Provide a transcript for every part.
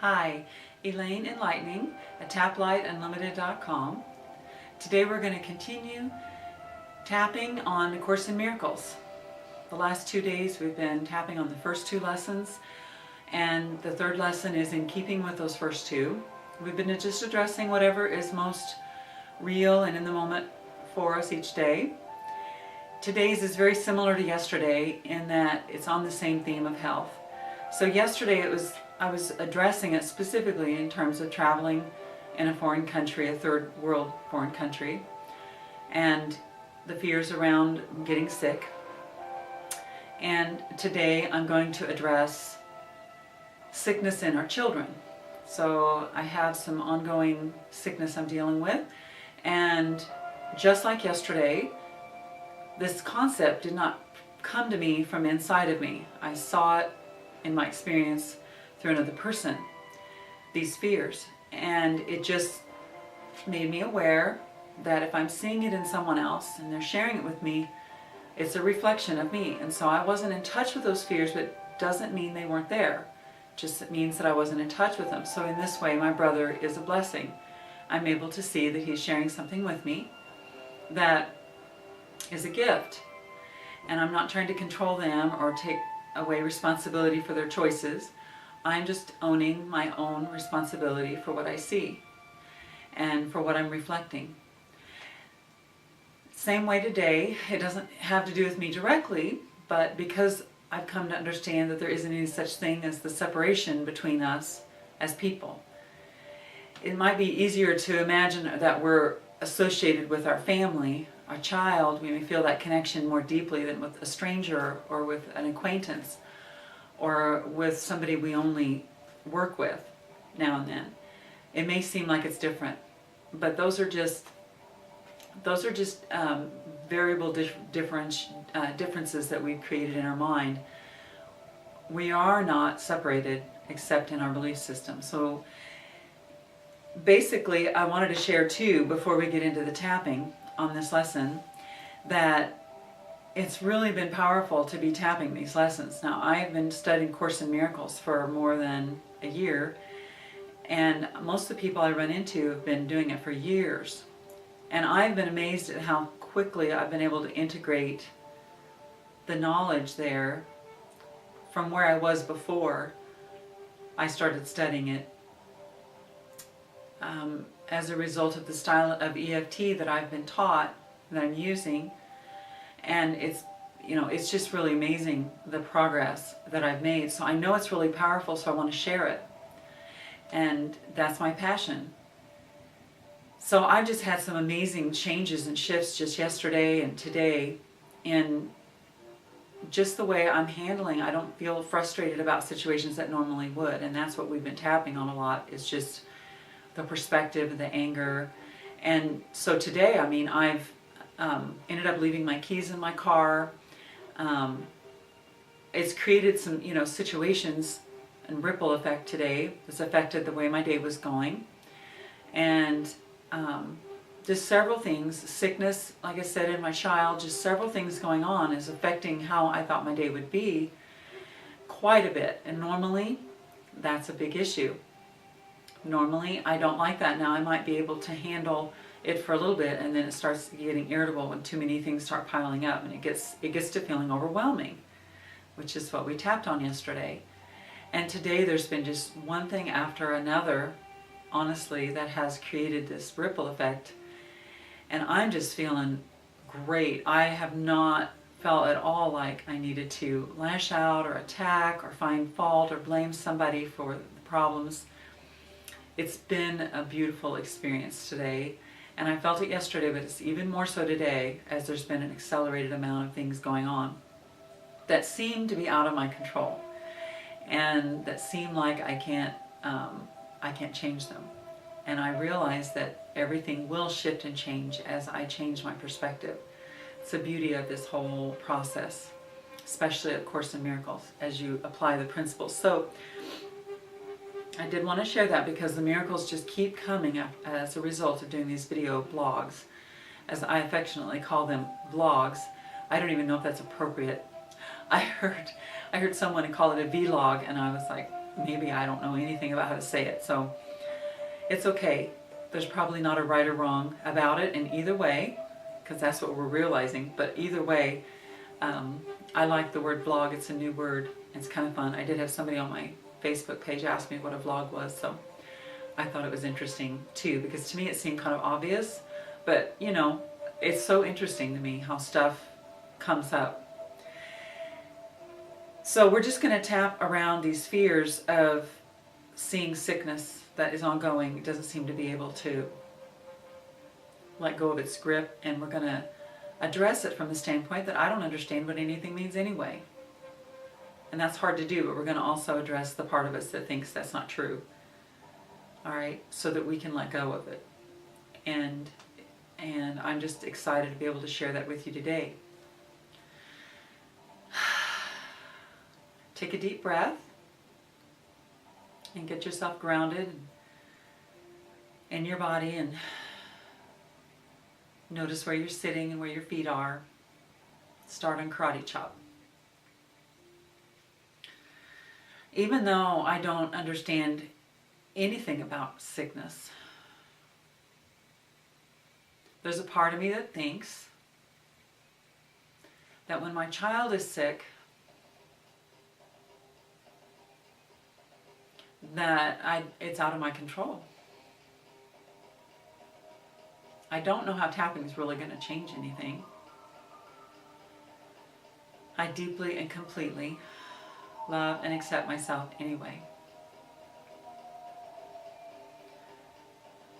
Hi, Elaine Enlightening at taplightunlimited.com. Today we're going to continue tapping on A Course in Miracles. The last 2 days we've been tapping on the first 2 lessons, and the third lesson is in keeping with those first 2. We've been just addressing whatever is most real and in the moment for us each day. Today's is very similar to yesterday in that it's on the same theme of health. So yesterday I was addressing it specifically in terms of traveling in a foreign country, a third world foreign country, and the fears around getting sick. And today I'm going to address sickness in our children. So I have some ongoing sickness I'm dealing with, and just like yesterday, this concept did not come to me from inside of me. I saw it in my experience through another person, these fears, and it just made me aware that if I'm seeing it in someone else and they're sharing it with me, it's a reflection of me. And so I wasn't in touch with those fears, but doesn't mean they weren't there. Just it means that I wasn't in touch with them. So in this way, my brother is a blessing. I'm able to see that he's sharing something with me that is a gift, and I'm not trying to control them or take away responsibility for their choices. I'm just owning my own responsibility for what I see and for what I'm reflecting. Same way today, it doesn't have to do with me directly, but because I've come to understand that there isn't any such thing as the separation between us as people. It might be easier to imagine that we're associated with our family, our child. We may feel that connection more deeply than with a stranger or with an acquaintance or with somebody we only work with now and then. It may seem like it's different, but those are just variable differences that we've created in our mind. We are not separated except in our belief system. So basically, I wanted to share too, before we get into the tapping on this lesson, that it's really been powerful to be tapping these lessons. Now, I've been studying Course in Miracles for more than a year, and most of the people I run into have been doing it for years. And I've been amazed at how quickly I've been able to integrate the knowledge there from where I was before I started studying it. As a result of the style of EFT that I've been taught, that I'm using, and it's just really amazing the progress that I've made. So I know it's really powerful, so I want to share it, and that's my passion. So I've just had some amazing changes and shifts just yesterday and today in just the way I'm handling. I don't feel frustrated about situations that normally would, and that's what we've been tapping on a lot, is just the perspective, the anger. And so today, I've ended up leaving my keys in my car. It's created some, situations and ripple effect today. It's affected the way my day was going. And just several things, sickness, like I said, in my child, just several things going on is affecting how I thought my day would be quite a bit. And normally, that's a big issue. Normally, I don't like that. Now I might be able to handle it for a little bit, and then it starts getting irritable when too many things start piling up, and it gets to feeling overwhelming, which is what we tapped on yesterday. And today there's been just one thing after another, honestly, that has created this ripple effect, and I'm just feeling great. I have not felt at all like I needed to lash out or attack or find fault or blame somebody for the problems. It's been a beautiful experience today, and I felt it yesterday, but it's even more so today, as there's been an accelerated amount of things going on that seem to be out of my control, and that seem like I can't change them. And I realize that everything will shift and change as I change my perspective. It's the beauty of this whole process, especially at Course in Miracles, as you apply the principles. So I did want to share that because the miracles just keep coming up as a result of doing these video blogs, as I affectionately call them, vlogs. I don't even know if that's appropriate. I heard someone call it a vlog, and I was like, maybe I don't know anything about how to say it, so it's okay. There's probably not a right or wrong about it in either way, because that's what we're realizing. But either way, I like the word vlog. It's a new word. It's kind of fun. I did have somebody on my Facebook page ask me what a vlog was, so I thought it was interesting too, because to me it seemed kind of obvious, but you know, it's so interesting to me how stuff comes up. So we're just going to tap around these fears of seeing sickness that is ongoing. It doesn't seem to be able to let go of its grip, and we're going to address it from the standpoint that I don't understand what anything means anyway. And that's hard to do, but we're going to also address the part of us that thinks that's not true. All right, so that we can let go of it. And I'm just excited to be able to share that with you today. Take a deep breath and get yourself grounded in your body, and notice where you're sitting and where your feet are. Start on karate chop. Even though I don't understand anything about sickness, there's a part of me that thinks that when my child is sick, that it's out of my control. I don't know how tapping is really going to change anything. I deeply and completely love and accept myself anyway.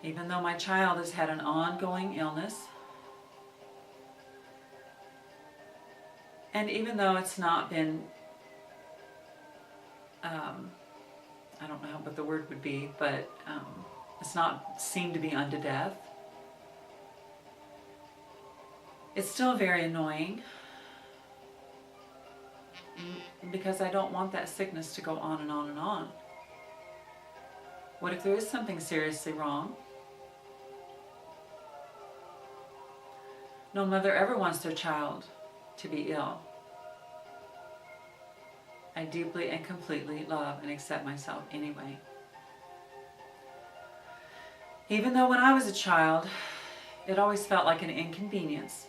Even though my child has had an ongoing illness, and even though it's not been, I don't know what the word would be, but it's not seemed to be unto death, it's still very annoying, because I don't want that sickness to go on and on and on. What if there is something seriously wrong? No mother ever wants their child to be ill. I deeply and completely love and accept myself anyway. Even though when I was a child, it always felt like an inconvenience.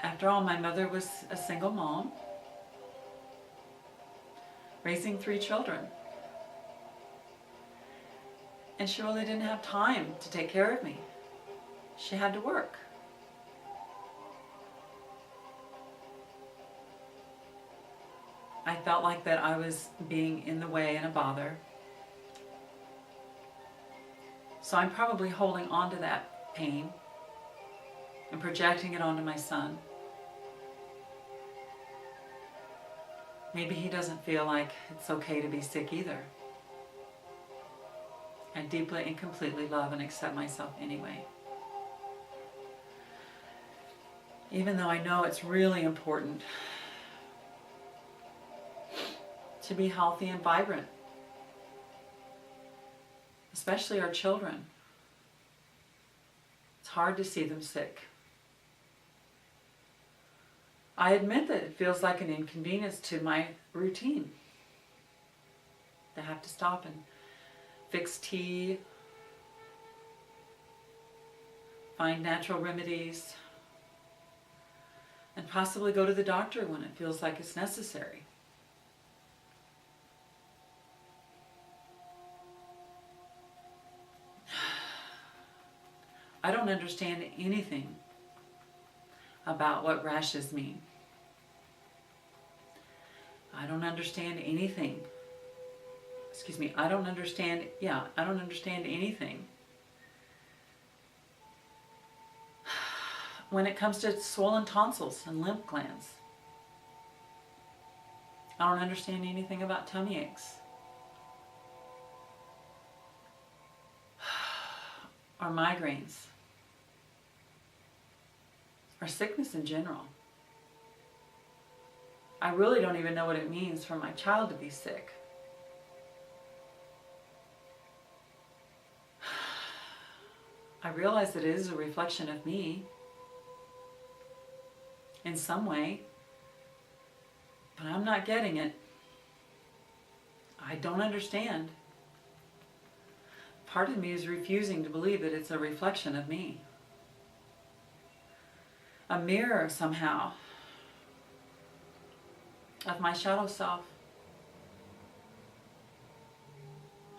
After all, my mother was a single mom, raising 3 children. And she really didn't have time to take care of me. She had to work. I felt like that I was being in the way and a bother. So I'm probably holding on to that pain and projecting it onto my son. Maybe he doesn't feel like it's okay to be sick either. I deeply and completely love and accept myself anyway. Even though I know it's really important to be healthy and vibrant, especially our children. It's hard to see them sick. I admit that it feels like an inconvenience to my routine. To have to stop and fix tea, find natural remedies, and possibly go to the doctor when it feels like it's necessary. I don't understand anything about what rashes mean. I don't understand anything. I don't understand anything when it comes to swollen tonsils and lymph glands. I don't understand anything about tummy aches or migraines or sickness in general. I really don't even know what it means for my child to be sick. I realize that it is a reflection of me in some way. But I'm not getting it. I don't understand. Part of me is refusing to believe that it's a reflection of me. A mirror somehow of my shadow self.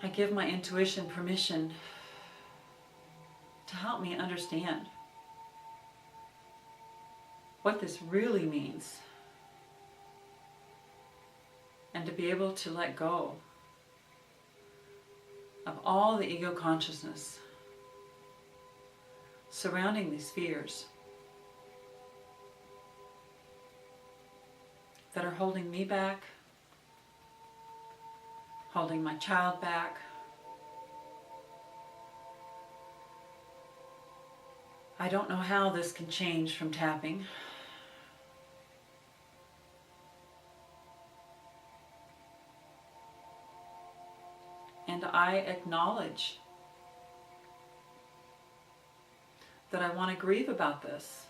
I give my intuition permission to help me understand what this really means, and to be able to let go of all the ego consciousness surrounding these fears that are holding me back, holding my child back. I don't know how this can change from tapping. And I acknowledge that I want to grieve about this.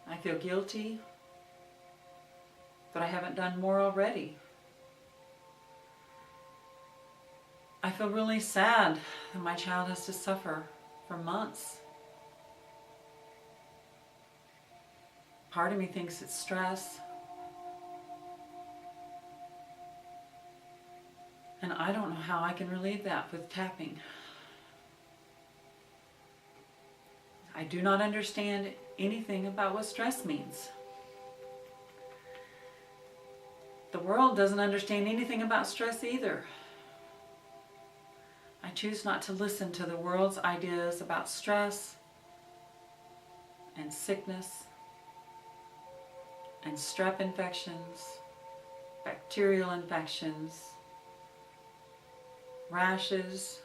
I feel guilty that I haven't done more already. I feel really sad that my child has to suffer for months. Part of me thinks it's stress. And I don't know how I can relieve that with tapping. I do not understand anything about what stress means. The world doesn't understand anything about stress either. I choose not to listen to the world's ideas about stress and sickness and strep infections, bacterial infections, rashes,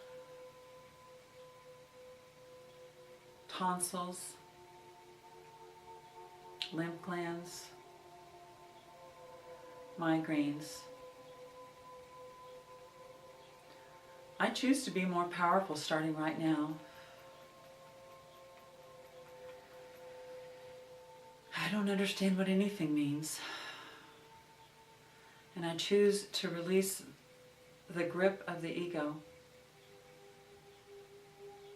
tonsils, lymph glands, migraines. I choose to be more powerful starting right now. I don't understand what anything means. And I choose to release the grip of the ego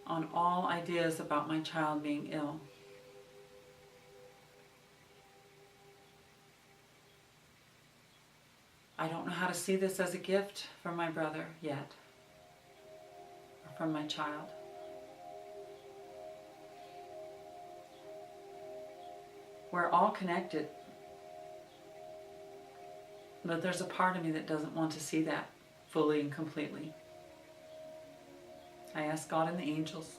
on all ideas about my child being ill. I don't know how to see this as a gift from my brother yet, or from my child. We're all connected, but there's a part of me that doesn't want to see that fully and completely. I ask God and the angels,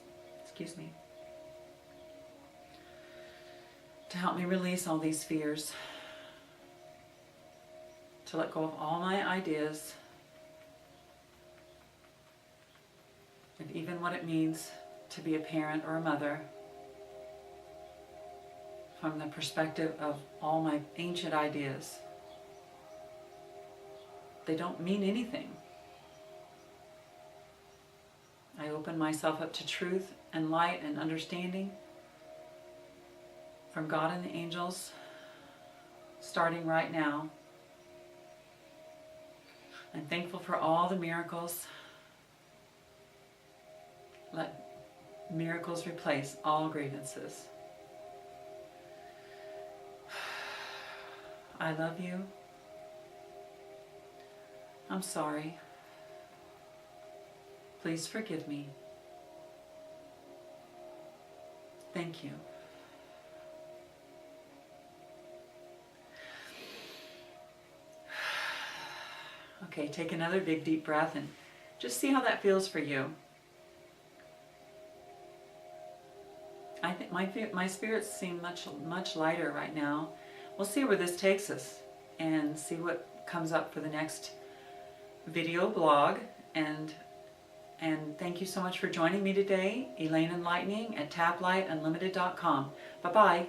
to help me release all these fears, to let go of all my ideas of even what it means to be a parent or a mother from the perspective of all my ancient ideas. They don't mean anything. I open myself up to truth and light and understanding from God and the angels, starting right now. I'm thankful for all the miracles. Let miracles replace all grievances. I love you. I'm sorry. Please forgive me. Thank you. Okay, take another big deep breath and just see how that feels for you. I think my spirits seem much lighter right now. We'll see where this takes us and see what comes up for the next video blog. And thank you so much for joining me today. Elaine Enlightening at taplightunlimited.com. Bye-bye.